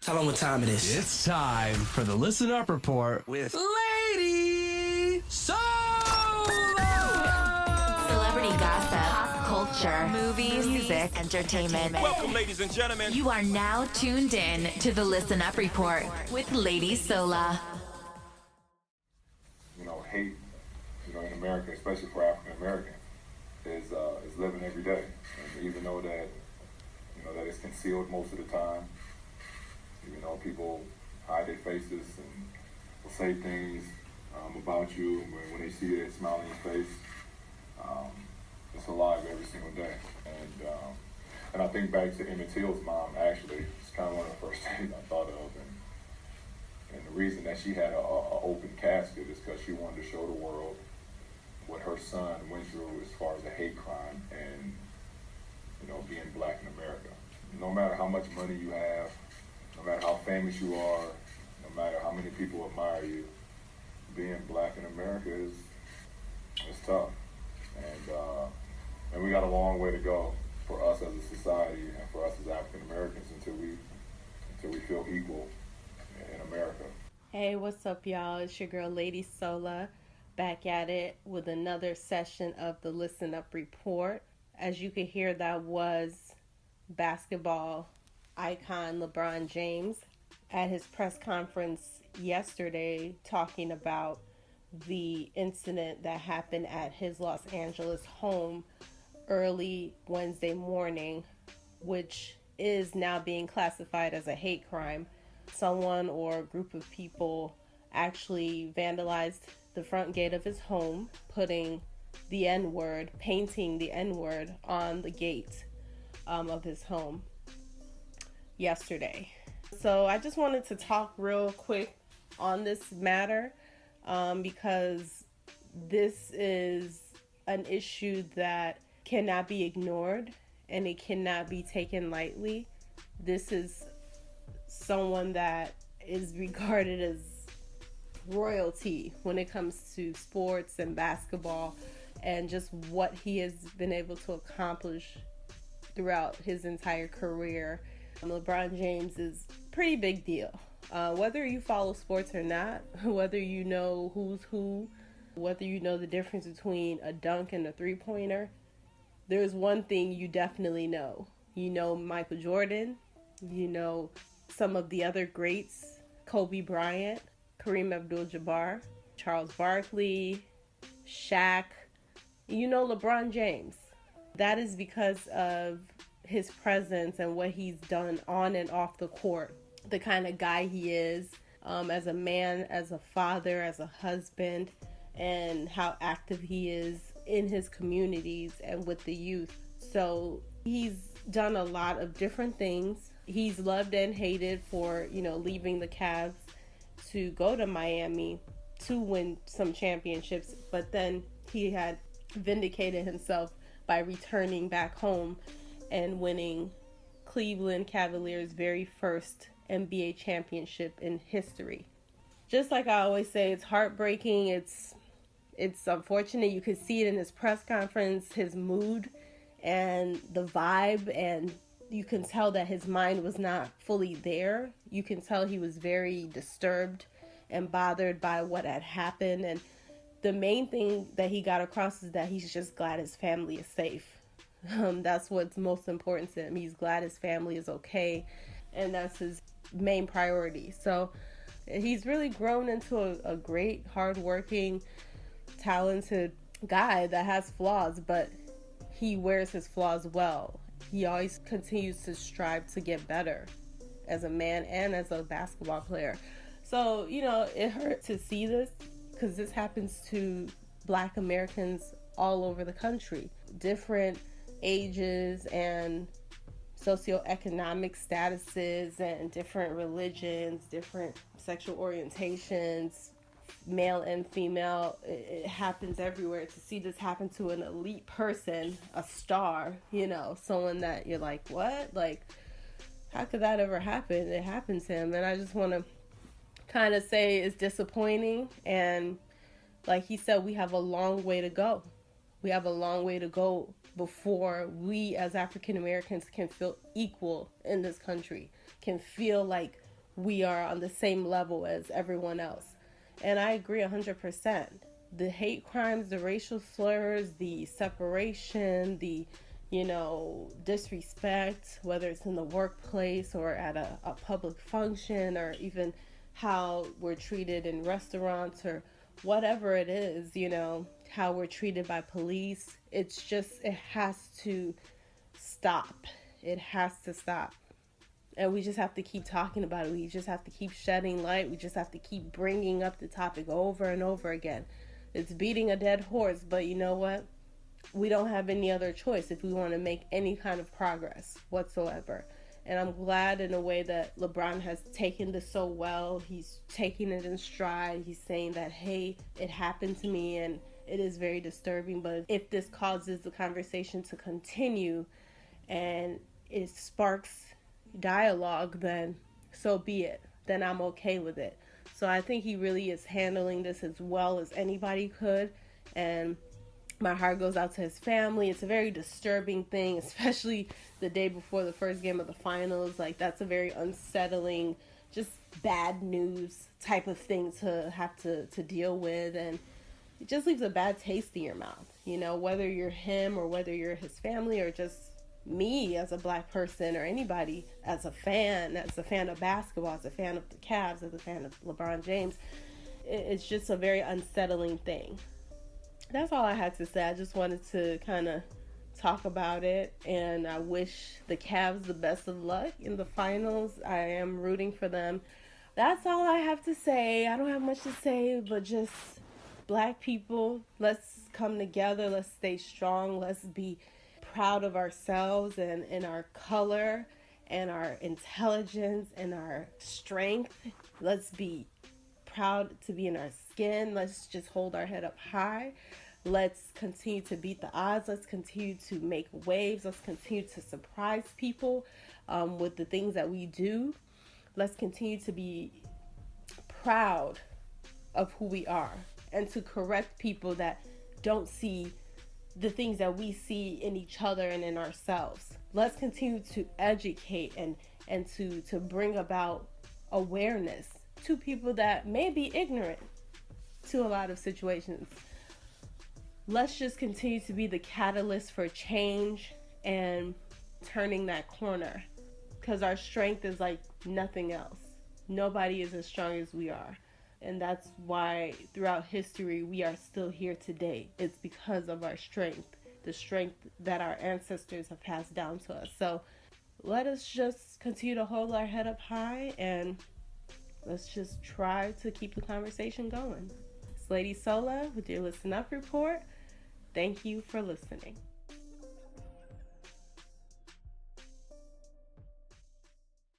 Tell them what time it is. It's time for the Listen Up Report with Lady Sola! Celebrity gossip, pop culture, movies, music, entertainment. Welcome, ladies and gentlemen. You are now tuned in to the Listen Up Report with Lady Sola. Hate, in America, especially for African Americans, is living every day. And even though that, that it's concealed most of the time, people hide their faces and will say things about you when they see that smile on your face. It's alive every single day. And I think back to Emmett Till's mom, actually. It's kind of one of the first things I thought of. And the reason that she had an open casket is because she wanted to show the world what her son went through as far as a hate crime and, being black in America. No matter how much money you have, no matter how famous you are, no matter how many people admire you, being black in America is tough. And we got a long way to go for us as a society and for us as African Americans until we feel equal in America. Hey, what's up, y'all? It's your girl, Lady Sola, back at it with another session of the Listen Up Report. As you can hear, that was basketball icon LeBron James at his press conference yesterday talking about the incident that happened at his Los Angeles home early Wednesday morning, which is now being classified as a hate crime. Someone or a group of people actually vandalized the front gate of his home, putting the N-word, painting the N-word on the gate of his home yesterday. So I just wanted to talk real quick on this matter because this is an issue that cannot be ignored and it cannot be taken lightly. This is someone that is regarded as royalty when it comes to sports and basketball and just what he has been able to accomplish throughout his entire career. LeBron James is a pretty big deal. Whether you follow sports or not, whether you know who's who, whether you know the difference between a dunk and a three-pointer, there's one thing you definitely know. You know Michael Jordan, you know some of the other greats, Kobe Bryant, Kareem Abdul-Jabbar, Charles Barkley, Shaq. You know LeBron James. That is because of his presence and what he's done on and off the court. The kind of guy he is as a man, as a father, as a husband, and how active he is in his communities and with the youth. So he's done a lot of different things. He's loved and hated for, leaving the Cavs to go to Miami to win some championships. But then he had vindicated himself by returning back home and winning Cleveland Cavaliers' very first NBA championship in history. Just like I always say, it's heartbreaking. It's unfortunate. You could see it in his press conference, his mood and the vibe, and you can tell that his mind was not fully there. You can tell he was very disturbed and bothered by what had happened. And the main thing that he got across is that he's just glad his family is safe. That's what's most important to him. He's glad his family is okay, and that's his main priority. So he's really grown into a great, hardworking, talented guy that has flaws, but he wears his flaws well. He always continues to strive to get better as a man and as a basketball player. So, it hurt to see this because this happens to Black Americans all over the country. Different ages and socioeconomic statuses and different religions, different sexual orientations, male and female. It happens everywhere. To see this happen to an elite person, a star, someone that you're like, what? Like, how could that ever happen? It happened to him. And I just want to kind of say it's disappointing. And like he said, we have a long way to go. We have a long way to go before we as African Americans can feel equal in this country, can feel like we are on the same level as everyone else. And I agree 100%. The hate crimes, the racial slurs, the separation, the, disrespect, whether it's in the workplace or at a public function, or even how we're treated in restaurants or whatever it is, how we're treated by police. It has to stop. It has to stop. And we just have to keep talking about it. We just have to keep shedding light. We just have to keep bringing up the topic over and over again. It's beating a dead horse, but you know what? We don't have any other choice if we want to make any kind of progress whatsoever. And I'm glad in a way that LeBron has taken this so well. He's taking it in stride. He's saying that, hey, it happened to me and it is very disturbing. But if this causes the conversation to continue and it sparks dialogue, then so be it. Then I'm okay with it. So I think he really is handling this as well as anybody could. And my heart goes out to his family. It's a very disturbing thing, especially the day before the first game of the finals. Like, that's a very unsettling, just bad news type of thing to have to deal with. And it just leaves a bad taste in your mouth, whether you're him or whether you're his family or just me as a black person or anybody as a fan of basketball, as a fan of the Cavs, as a fan of LeBron James. It's just a very unsettling thing. That's all I had to say. I just wanted to kind of talk about it, and I wish the Cavs the best of luck in the finals. I am rooting for them. That's all I have to say. I don't have much to say, but just black people, let's come together. Let's stay strong. Let's be proud of ourselves and our color and our intelligence and our strength. Let's be proud to be in our skin. Let's just hold our head up high. Let's continue to beat the odds. Let's continue to make waves. Let's continue to surprise people with the things that we do. Let's continue to be proud of who we are and to correct people that don't see the things that we see in each other and in ourselves. Let's continue to educate and to bring about awareness to people that may be ignorant to a lot of situations. Let's just continue to be the catalyst for change and turning that corner, because our strength is like nothing else. Nobody is as strong as we are. And that's why throughout history we are still here today. It's because of our strength, the strength that our ancestors have passed down to us. So let us just continue to hold our head up high and let's just try to keep the conversation going. It's Lady Sola with your Listen Up report. Thank you for listening.